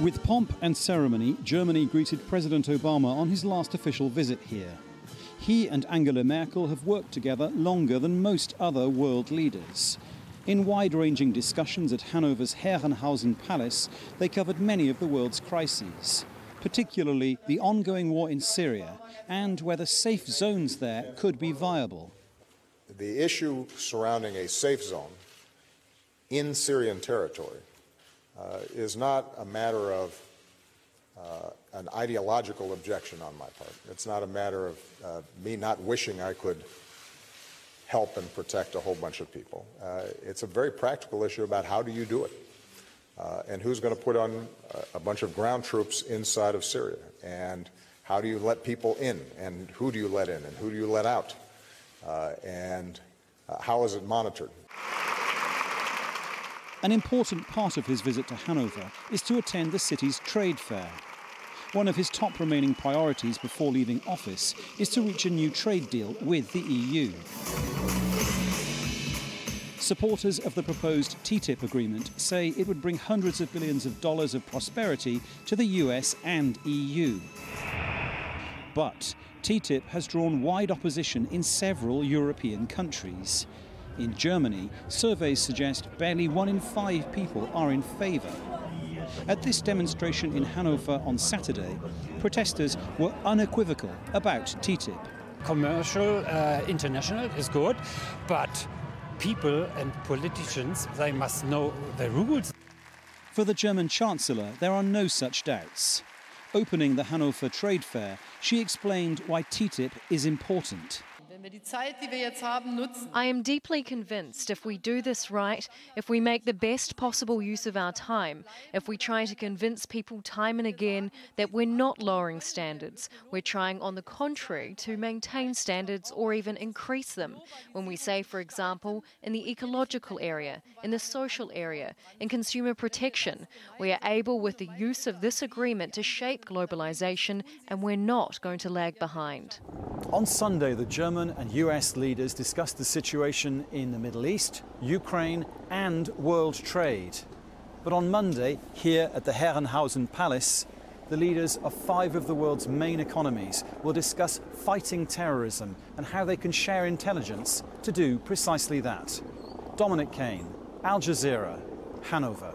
With pomp and ceremony, Germany greeted President Obama on his last official visit here. He and Angela Merkel have worked together longer than most other world leaders. In wide-ranging discussions at Hanover's Herrenhausen Palace, they covered many of the world's crises, particularly the ongoing war in Syria and whether safe zones there could be viable. The issue surrounding a safe zone in Syrian territory is not a matter of an ideological objection on my part. It's not a matter of me not wishing I could help and protect a whole bunch of people. It's a very practical issue about how do you do it, and who's going to put on a bunch of ground troops inside of Syria, and how do you let people in, and who do you let in, and who do you let out, and how is it monitored? An important part of his visit to Hanover is to attend the city's trade fair. One of his top remaining priorities before leaving office is to reach a new trade deal with the EU. Supporters of the proposed TTIP agreement say it would bring hundreds of billions of dollars of prosperity to the US and EU. But TTIP has drawn wide opposition in several European countries. In Germany, surveys suggest barely 1 in 5 people are in favour. At this demonstration in Hanover on Saturday, protesters were unequivocal about TTIP. Commercial, international is good, but people and politicians, they must know the rules. For the German Chancellor, there are no such doubts. Opening the Hanover Trade Fair, she explained why TTIP is important. I am deeply convinced if we do this right, if we make the best possible use of our time, if we try to convince people time and again that we're not lowering standards, we're trying on the contrary to maintain standards or even increase them. When we say, for example, in the ecological area, in the social area, in consumer protection, we are able with the use of this agreement to shape globalisation, and we're not going to lag behind. On Sunday, the German and US leaders discussed the situation in the Middle East, Ukraine and world trade. But on Monday, here at the Herrenhausen Palace, the leaders of 5 of the world's main economies will discuss fighting terrorism and how they can share intelligence to do precisely that. Dominic, Kane, Al Jazeera, Hanover.